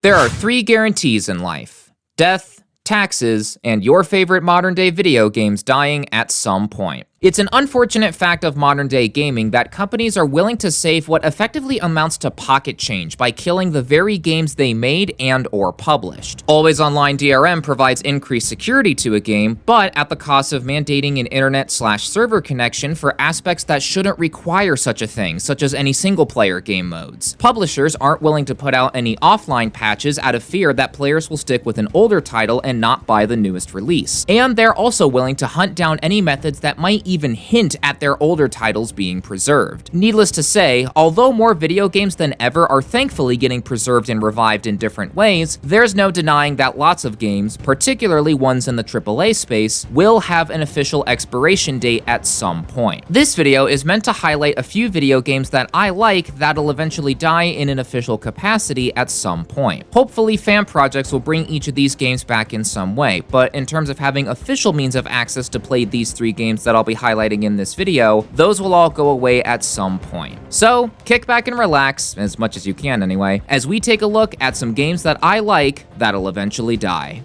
There are 3 guarantees in life: death, taxes, and your favorite modern-day video games dying at some point. It's an unfortunate fact of modern-day gaming that companies are willing to save what effectively amounts to pocket change by killing the very games they made and or published. Always online DRM provides increased security to a game, but at the cost of mandating an internet/server connection for aspects that shouldn't require such a thing, such as any single-player game modes. Publishers aren't willing to put out any offline patches out of fear that players will stick with an older title and not buy the newest release. And they're also willing to hunt down any methods that might even hint at their older titles being preserved. Needless to say, although more video games than ever are thankfully getting preserved and revived in different ways, there's no denying that lots of games, particularly ones in the AAA space, will have an official expiration date at some point. This video is meant to highlight a few video games that I like that'll eventually die in an official capacity at some point. Hopefully fan projects will bring each of these games back in some way, but in terms of having official means of access to play these 3 games that I'll be highlighting in this video, those will all go away at some point. So, kick back and relax, as much as you can anyway, as we take a look at some games that I like that'll eventually die.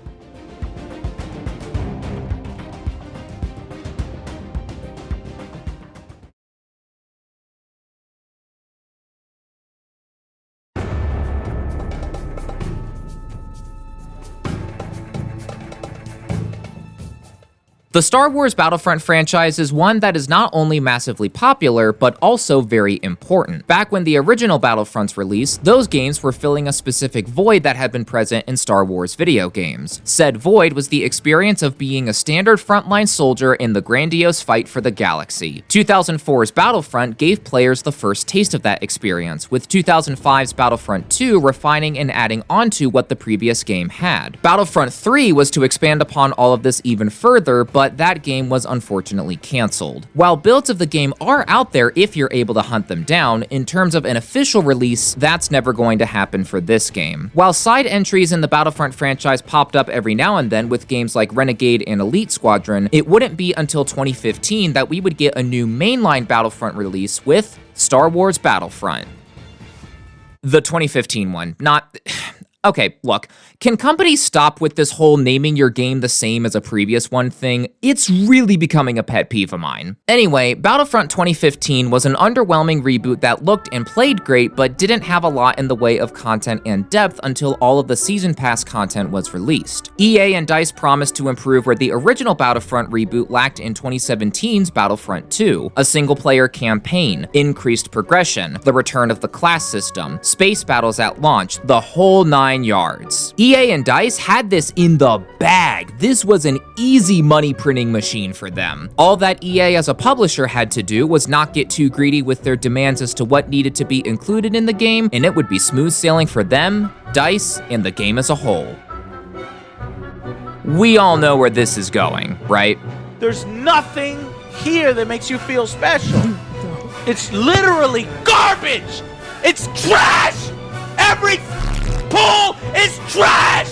The Star Wars Battlefront franchise is one that is not only massively popular, but also very important. Back when the original Battlefronts released, those games were filling a specific void that had been present in Star Wars video games. Said void was the experience of being a standard frontline soldier in the grandiose fight for the galaxy. 2004's Battlefront gave players the first taste of that experience, with 2005's Battlefront 2 refining and adding onto what the previous game had. Battlefront 3 was to expand upon all of this even further, but that game was unfortunately cancelled. While builds of the game are out there if you're able to hunt them down, in terms of an official release, that's never going to happen for this game. While side entries in the Battlefront franchise popped up every now and then with games like Renegade and Elite Squadron, it wouldn't be until 2015 that we would get a new mainline Battlefront release with Star Wars Battlefront. The 2015 one, not... Okay, look, can companies stop with this whole naming your game the same as a previous one thing? It's really becoming a pet peeve of mine. Anyway, Battlefront 2015 was an underwhelming reboot that looked and played great, but didn't have a lot in the way of content and depth until all of the Season Pass content was released. EA and DICE promised to improve where the original Battlefront reboot lacked in 2017's Battlefront 2, a single-player campaign, increased progression, the return of the class system, space battles at launch, the whole 9 yards. EA and DICE had this in the bag. This was an easy money printing machine for them. All that EA as a publisher had to do was not get too greedy with their demands as to what needed to be included in the game, and it would be smooth sailing for them, DICE, and the game as a whole. We all know where this is going, right? There's nothing here that makes you feel special. It's literally garbage! It's trash! Every pool is trash!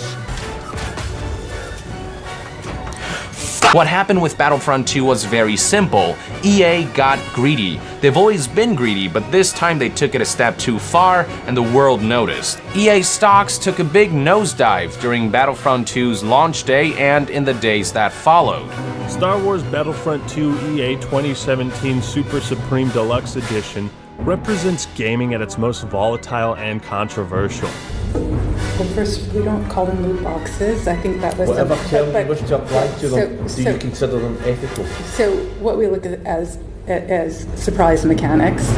What happened with Battlefront 2 was very simple. EA got greedy. They've always been greedy, but this time they took it a step too far and the world noticed. EA stocks took a big nosedive during Battlefront 2's launch day and in the days that followed. Star Wars Battlefront 2 EA 2017 Super Supreme Deluxe Edition represents gaming at its most volatile and controversial. Well, first, we don't call them loot boxes. I think that was... Whatever term you wish to apply to them, do you consider them ethical? So what we look at as surprise mechanics.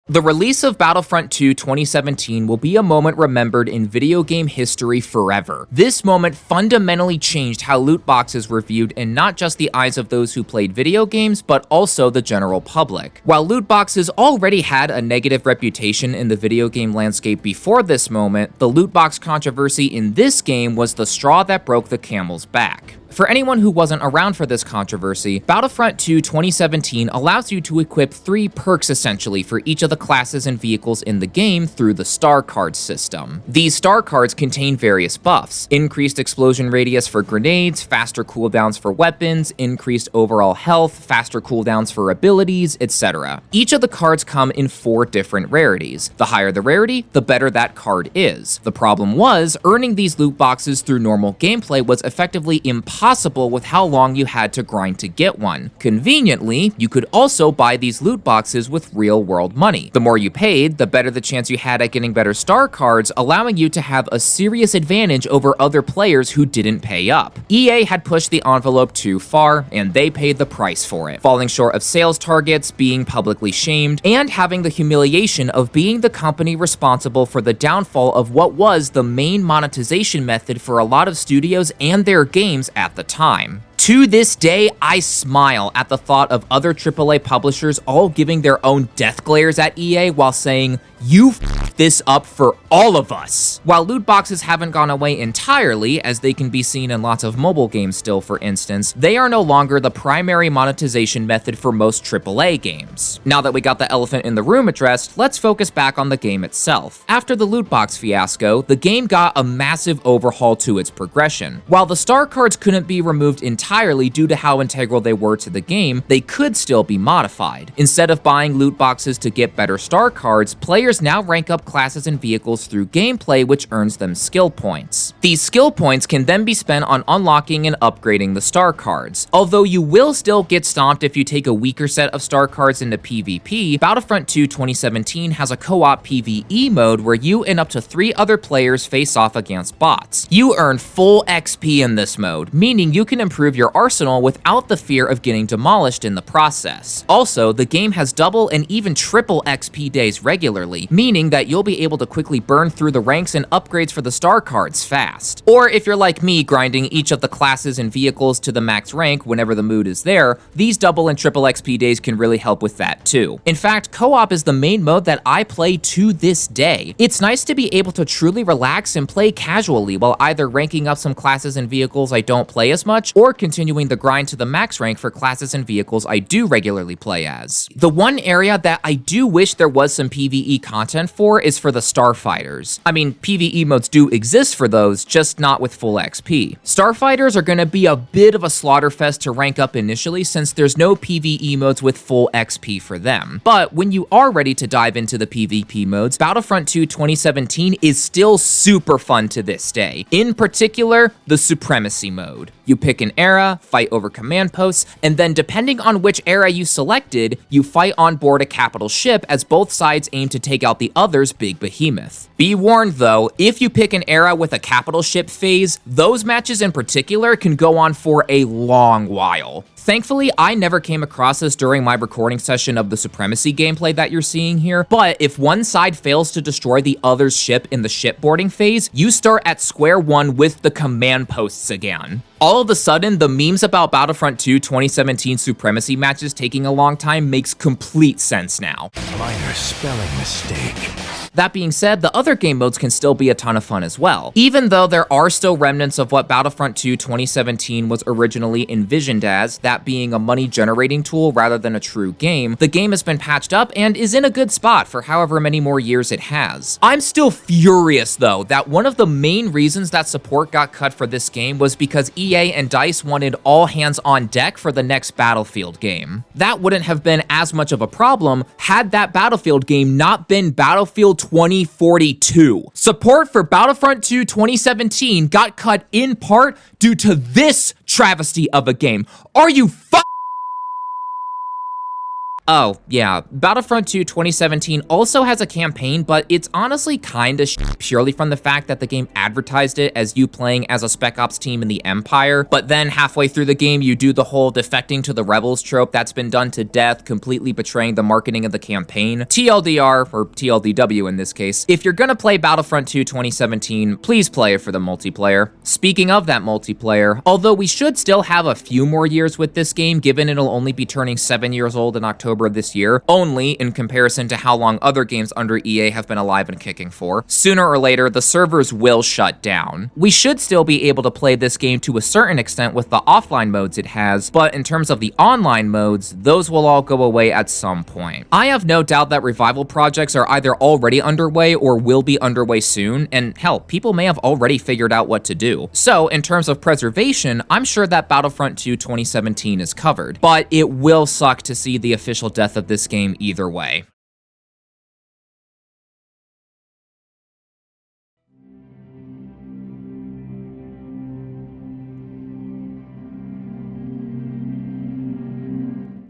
The release of Battlefront 2 2017 will be a moment remembered in video game history forever. This moment fundamentally changed how loot boxes were viewed in not just the eyes of those who played video games, but also the general public. While loot boxes already had a negative reputation in the video game landscape before this moment, the loot box controversy in this game was the straw that broke the camel's back. For anyone who wasn't around for this controversy, Battlefront 2 2017 allows you to equip 3 perks essentially for each of the classes and vehicles in the game through the star card system. These star cards contain various buffs: increased explosion radius for grenades, faster cooldowns for weapons, increased overall health, faster cooldowns for abilities, etc. Each of the cards come in 4 different rarities. The higher the rarity, the better that card is. The problem was, earning these loot boxes through normal gameplay was effectively impossible with how long you had to grind to get one. Conveniently, you could also buy these loot boxes with real-world money. The more you paid, the better the chance you had at getting better star cards, allowing you to have a serious advantage over other players who didn't pay up. EA had pushed the envelope too far, and they paid the price for it, falling short of sales targets, being publicly shamed, and having the humiliation of being the company responsible for the downfall of what was the main monetization method for a lot of studios and their games at the time. To this day, I smile at the thought of other AAA publishers all giving their own death glares at EA while saying, "You f***ed this up for all of us." While loot boxes haven't gone away entirely, as they can be seen in lots of mobile games still, for instance, they are no longer the primary monetization method for most AAA games. Now that we got the elephant in the room addressed, let's focus back on the game itself. After the loot box fiasco, the game got a massive overhaul to its progression. While the star cards couldn't be removed entirely due to how integral they were to the game, they could still be modified. Instead of buying loot boxes to get better star cards, players now rank up classes and vehicles through gameplay, which earns them skill points. These skill points can then be spent on unlocking and upgrading the star cards. Although you will still get stomped if you take a weaker set of star cards into PvP, Battlefront 2 2017 has a co-op PvE mode where you and up to 3 other players face off against bots. You earn full XP in this mode, meaning you can improve your arsenal without the fear of getting demolished in the process. Also, the game has double and even triple XP days regularly, meaning that you'll be able to quickly burn through the ranks and upgrades for the star cards fast. Or if you're like me, grinding each of the classes and vehicles to the max rank whenever the mood is there, these double and triple XP days can really help with that too. In fact, co-op is the main mode that I play to this day. It's nice to be able to truly relax and play casually while either ranking up some classes and vehicles I don't play as much, or continuing the grind to the max rank for classes and vehicles I do regularly play as. The one area that I do wish there was some PvE content for is for the starfighters. I mean, PvE modes do exist for those, just not with full XP. Starfighters are gonna be a bit of a slaughterfest to rank up initially since there's no PvE modes with full XP for them. But when you are ready to dive into the PvP modes, Battlefront 2 2017 is still super fun to this day. In particular, the Supremacy mode. You pick an era, fight over command posts, and then depending on which era you selected, you fight on board a capital ship as both sides aim to take out the other's big behemoth. Be warned though, if you pick an era with a capital ship phase, those matches in particular can go on for a long while. Thankfully, I never came across this during my recording session of the Supremacy gameplay that you're seeing here, but if one side fails to destroy the other's ship in the shipboarding phase, you start at square one with the command posts again. All of a sudden, the memes about Battlefront 2 2017 Supremacy matches taking a long time makes complete sense now. Minor spelling mistake. That being said, the other game modes can still be a ton of fun as well. Even though there are still remnants of what Battlefront 2 2017 was originally envisioned as, that being a money-generating tool rather than a true game, the game has been patched up and is in a good spot for however many more years it has. I'm still furious, though, that one of the main reasons that support got cut for this game was because EA and DICE wanted all hands on deck for the next Battlefield game. That wouldn't have been as much of a problem had that Battlefield game not been Battlefield 2042. Support for Battlefront 2 2017 got cut in part due to this travesty of a game. Are you Oh, yeah, Battlefront 2 2017 also has a campaign, but it's honestly kinda purely from the fact that the game advertised it as you playing as a Spec Ops team in the Empire, but then halfway through the game you do the whole defecting to the Rebels trope that's been done to death, completely betraying the marketing of the campaign. TLDR, or TLDW in this case, if you're gonna play Battlefront 2 2017, please play it for the multiplayer. Speaking of that multiplayer, although we should still have a few more years with this game, given it'll only be turning 7 years old in October October this year, only in comparison to how long other games under EA have been alive and kicking for, sooner or later, the servers will shut down. We should still be able to play this game to a certain extent with the offline modes it has, but in terms of the online modes, those will all go away at some point. I have no doubt that revival projects are either already underway or will be underway soon, and hell, people may have already figured out what to do. So, in terms of preservation, I'm sure that Battlefront 2 2017 is covered, but it will suck to see the official death of this game either way.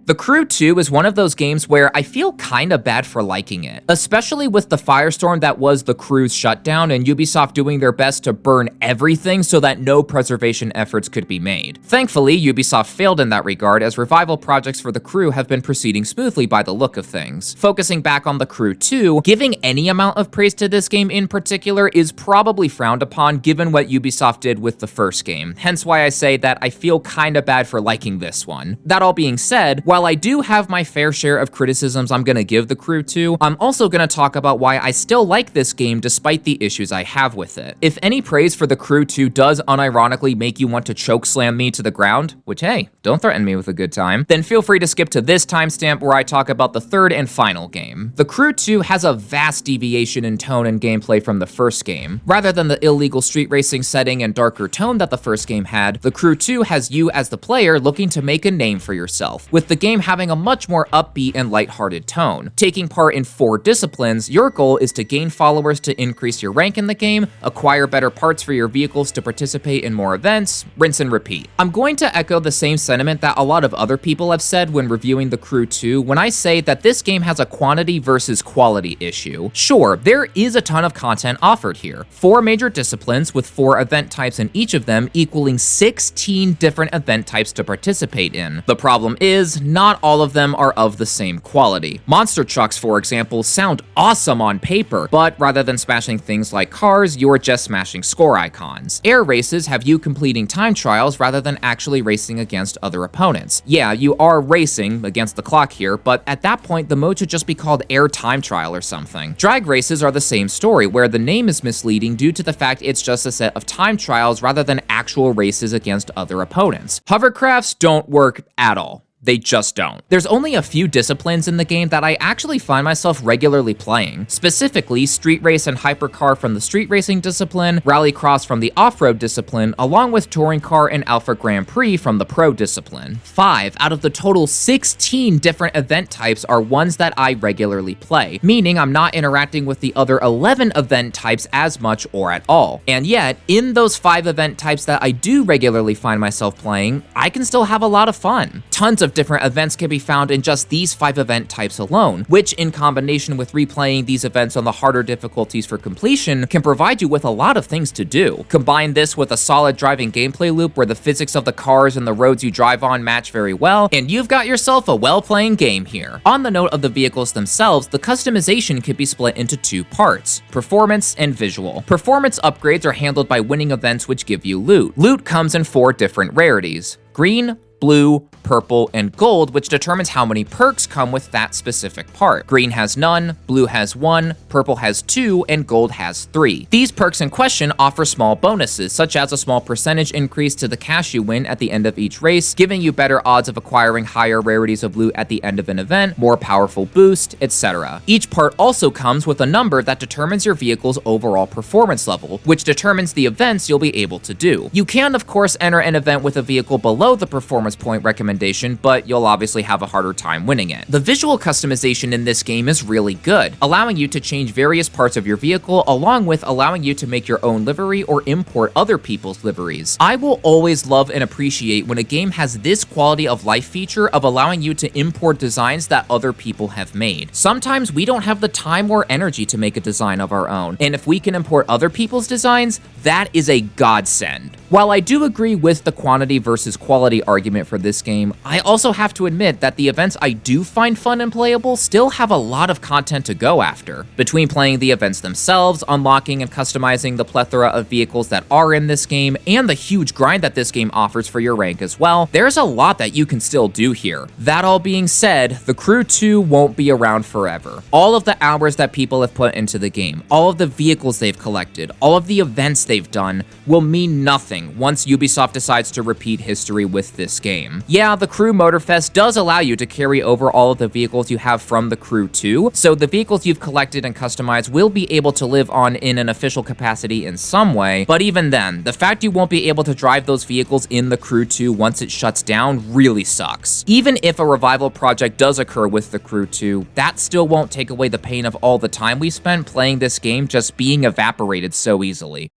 The Crew 2 is one of those games where I feel kinda bad for liking it, especially with the firestorm that was the Crew's shutdown and Ubisoft doing their best to burn everything so that no preservation efforts could be made. Thankfully, Ubisoft failed in that regard, as revival projects for the Crew have been proceeding smoothly by the look of things. Focusing back on the Crew 2, giving any amount of praise to this game in particular is probably frowned upon given what Ubisoft did with the first game, hence why I say that I feel kinda bad for liking this one. That all being said, while I do have my fair share of criticisms I'm gonna give the Crew 2, I'm also gonna talk about why I still like this game despite the issues I have with it. If any praise for the Crew 2 does unironically make you want to chokeslam me to the ground, which hey, don't threaten me with a good time, then feel free to skip to this timestamp where I talk about the third and final game. The Crew 2 has a vast deviation in tone and gameplay from the first game. Rather than the illegal street racing setting and darker tone that the first game had, the Crew 2 has you as the player looking to make a name for yourself, with the game having a much more upbeat and lighthearted tone. Taking part in 4 disciplines, your goal is to gain followers to increase your rank in the game, acquire better parts for your vehicles to participate in more events, rinse and repeat. I'm going to echo the same sentiment that a lot of other people have said when reviewing the Crew 2 when I say that this game has a quantity versus quality issue. Sure, there is a ton of content offered here. 4 major disciplines with 4 event types in each of them, equaling 16 different event types to participate in. The problem is, not all of them are of the same quality. Monster trucks, for example, sound awesome on paper, but rather than smashing things like cars, you're just smashing score icons. Air races have you completing time trials rather than actually racing against other opponents. Yeah, you are racing against the clock here, but at that point, the mode should just be called Air Time Trial or something. Drag races are the same story, where the name is misleading due to the fact it's just a set of time trials rather than actual races against other opponents. Hovercrafts don't work at all. They just don't. There's only a few disciplines in the game that I actually find myself regularly playing, specifically Street Race and Hypercar from the Street Racing discipline, Rallycross from the Off-Road discipline, along with Touring Car and Alpha Grand Prix from the Pro discipline. 5 out of the total 16 different event types are ones that I regularly play, meaning I'm not interacting with the other 11 event types as much or at all. And yet, in those 5 event types that I do regularly find myself playing, I can still have a lot of fun. Tons of different events can be found in just these 5 event types alone, which in combination with replaying these events on the harder difficulties for completion can provide you with a lot of things to do. Combine this with a solid driving gameplay loop where the physics of the cars and the roads you drive on match very well, and you've got yourself a well-playing game here. On the note of the vehicles themselves, the customization can be split into 2 parts, performance and visual. Performance upgrades are handled by winning events which give you loot. Loot comes in 4 different rarities: green, blue, purple, and gold, which determines how many perks come with that specific part. Green has none, blue has 1, purple has 2, and gold has 3. These perks in question offer small bonuses, such as a small percentage increase to the cash you win at the end of each race, giving you better odds of acquiring higher rarities of loot at the end of an event, more powerful boost, etc. Each part also comes with a number that determines your vehicle's overall performance level, which determines the events you'll be able to do. You can, of course, enter an event with a vehicle below the performance point recommendation, but you'll obviously have a harder time winning it. The visual customization in this game is really good, allowing you to change various parts of your vehicle, along with allowing you to make your own livery or import other people's liveries. I will always love and appreciate when a game has this quality of life feature of allowing you to import designs that other people have made. Sometimes we don't have the time or energy to make a design of our own, and if we can import other people's designs, that is a godsend. While I do agree with the quantity versus quality argument for this game, game, I also have to admit that the events I do find fun and playable still have a lot of content to go after. Between playing the events themselves, unlocking and customizing the plethora of vehicles that are in this game, and the huge grind that this game offers for your rank as well, there's a lot that you can still do here. That all being said, The Crew 2 won't be around forever. All of the hours that people have put into the game, all of the vehicles they've collected, all of the events they've done will mean nothing once Ubisoft decides to repeat history with this game. Yeah, the Crew Motorfest does allow you to carry over all of the vehicles you have from The Crew 2, so the vehicles you've collected and customized will be able to live on in an official capacity in some way, but even then, the fact you won't be able to drive those vehicles in The Crew 2 once it shuts down really sucks. Even if a revival project does occur with The Crew 2, that still won't take away the pain of all the time we spent playing this game just being evaporated so easily.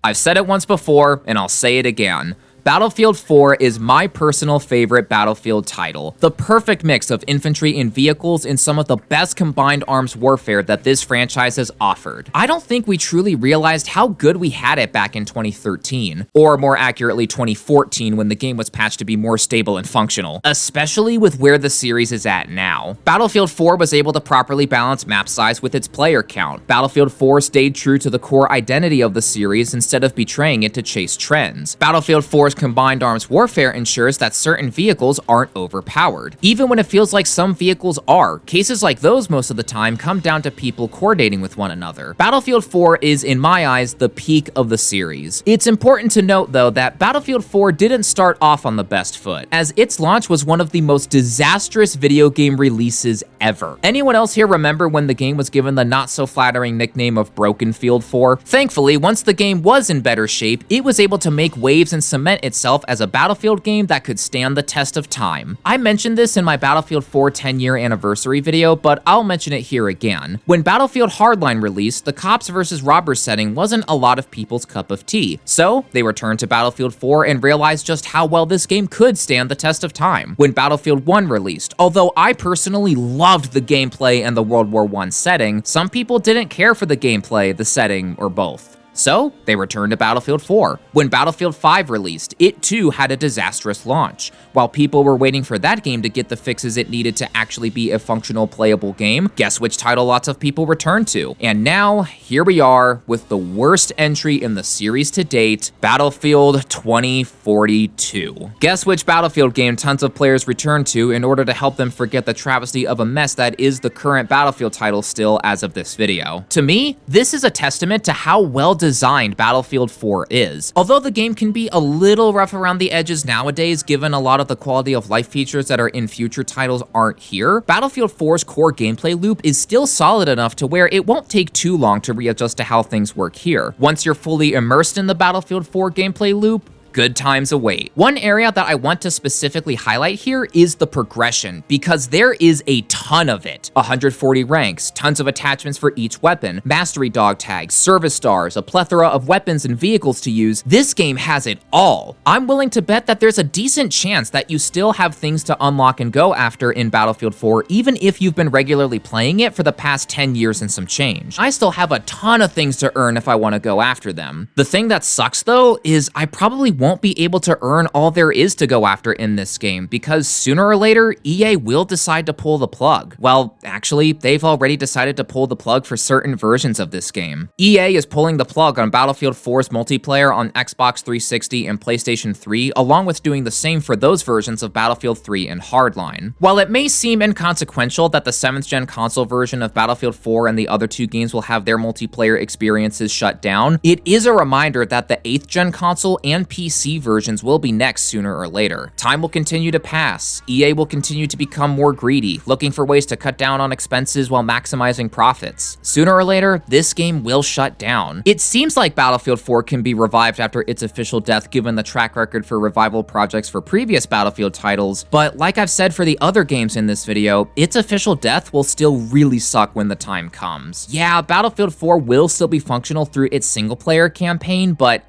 I've said it once before, and I'll say it again. Battlefield 4 is my personal favorite Battlefield title, the perfect mix of infantry and vehicles in some of the best combined arms warfare that this franchise has offered. I don't think we truly realized how good we had it back in 2013, or more accurately 2014 when the game was patched to be more stable and functional, especially with where the series is at now. Battlefield 4 was able to properly balance map size with its player count. Battlefield 4 stayed true to the core identity of the series instead of betraying it to chase trends. Battlefield 4's combined arms warfare ensures that certain vehicles aren't overpowered, even when it feels like some vehicles are. Cases like those most of the time come down to people coordinating with one another. Battlefield 4 is, in my eyes, the peak of the series. It's important to note, though, that Battlefield 4 didn't start off on the best foot, as its launch was one of the most disastrous video game releases ever. Anyone else here remember when the game was given the not-so-flattering nickname of Broken Field 4? Thankfully, once the game was in better shape, it was able to make waves and cement itself as a Battlefield game that could stand the test of time. I mentioned this in my Battlefield 4 10-year anniversary video, but I'll mention it here again. When Battlefield Hardline released, the cops versus robbers setting wasn't a lot of people's cup of tea, so they returned to Battlefield 4 and realized just how well this game could stand the test of time. When Battlefield 1 released, although I personally loved the gameplay and the World War I setting, some people didn't care for the gameplay, the setting, or both. So, they returned to Battlefield 4. When Battlefield 5 released, it too had a disastrous launch. While people were waiting for that game to get the fixes it needed to actually be a functional, playable game, guess which title lots of people returned to? And now, here we are, with the worst entry in the series to date, Battlefield 2042. Guess which Battlefield game tons of players return to in order to help them forget the travesty of a mess that is the current Battlefield title still as of this video. To me, this is a testament to how well designed Battlefield 4 is. Although the game can be a little rough around the edges nowadays, given a lot of the quality of life features that are in future titles aren't here, Battlefield 4's core gameplay loop is still solid enough to where it won't take too long to readjust to how things work here. Once you're fully immersed in the Battlefield 4 gameplay loop, good times await. One area that I want to specifically highlight here is the progression, because there is a ton of it. 140 ranks, tons of attachments for each weapon, mastery dog tags, service stars, a plethora of weapons and vehicles to use. This game has it all. I'm willing to bet that there's a decent chance that you still have things to unlock and go after in Battlefield 4, even if you've been regularly playing it for the past 10 years and some change. I still have a ton of things to earn if I want to go after them. The thing that sucks though is I probably won't be able to earn all there is to go after in this game, because sooner or later, EA will decide to pull the plug. Well, actually, they've already decided to pull the plug for certain versions of this game. EA is pulling the plug on Battlefield 4's multiplayer on Xbox 360 and PlayStation 3, along with doing the same for those versions of Battlefield 3 and Hardline. While it may seem inconsequential that the 7th gen console version of Battlefield 4 and the other two games will have their multiplayer experiences shut down, it is a reminder that the 8th gen console and PC versions will be next sooner or later. Time will continue to pass. EA will continue to become more greedy, looking for ways to cut down on expenses while maximizing profits. Sooner or later, this game will shut down. It seems like Battlefield 4 can be revived after its official death given the track record for revival projects for previous Battlefield titles, but like I've said for the other games in this video, its official death will still really suck when the time comes. Yeah, Battlefield 4 will still be functional through its single player campaign, but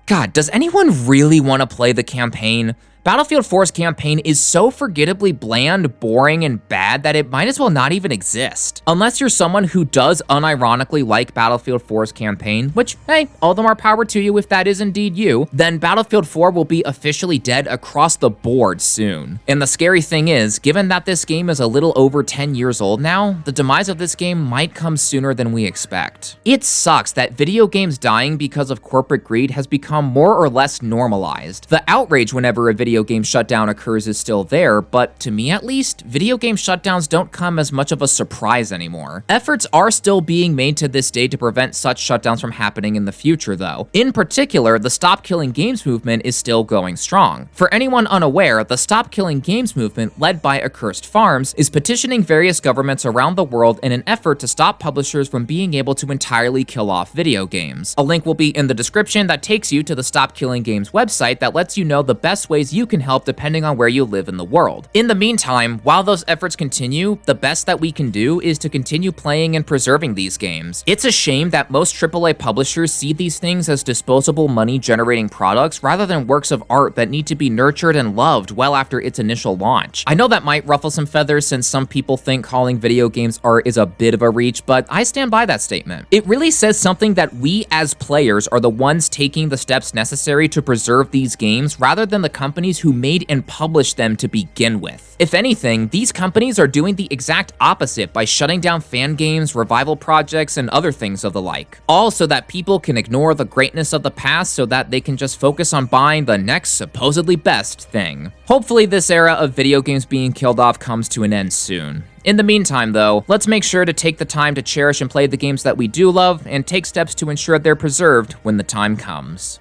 God, does anyone really want to play the campaign? Battlefield 4's campaign is so forgettably bland, boring, and bad that it might as well not even exist. Unless you're someone who does unironically like Battlefield 4's campaign, which, hey, all the more power to you if that is indeed you, then Battlefield 4 will be officially dead across the board soon. And the scary thing is, given that this game is a little over 10 years old now, the demise of this game might come sooner than we expect. It sucks that video games dying because of corporate greed has become more or less normalized. The outrage whenever a video game shutdown occurs is still there, but to me at least, video game shutdowns don't come as much of a surprise anymore. Efforts are still being made to this day to prevent such shutdowns from happening in the future though. In particular, the Stop Killing Games movement is still going strong. For anyone unaware, the Stop Killing Games movement, led by Accursed Farms, is petitioning various governments around the world in an effort to stop publishers from being able to entirely kill off video games. A link will be in the description that takes you to the Stop Killing Games website that lets you know the best ways you can help depending on where you live in the world. In the meantime, while those efforts continue, the best that we can do is to continue playing and preserving these games. It's a shame that most AAA publishers see these things as disposable money-generating products rather than works of art that need to be nurtured and loved well after its initial launch. I know that might ruffle some feathers since some people think calling video games art is a bit of a reach, but I stand by that statement. It really says something that we as players are the ones taking the steps necessary to preserve these games rather than the companies who made and published them to begin with. If anything, these companies are doing the exact opposite by shutting down fan games, revival projects, and other things of the like. All so that people can ignore the greatness of the past so that they can just focus on buying the next supposedly best thing. Hopefully this era of video games being killed off comes to an end soon. In the meantime though, let's make sure to take the time to cherish and play the games that we do love and take steps to ensure they're preserved when the time comes.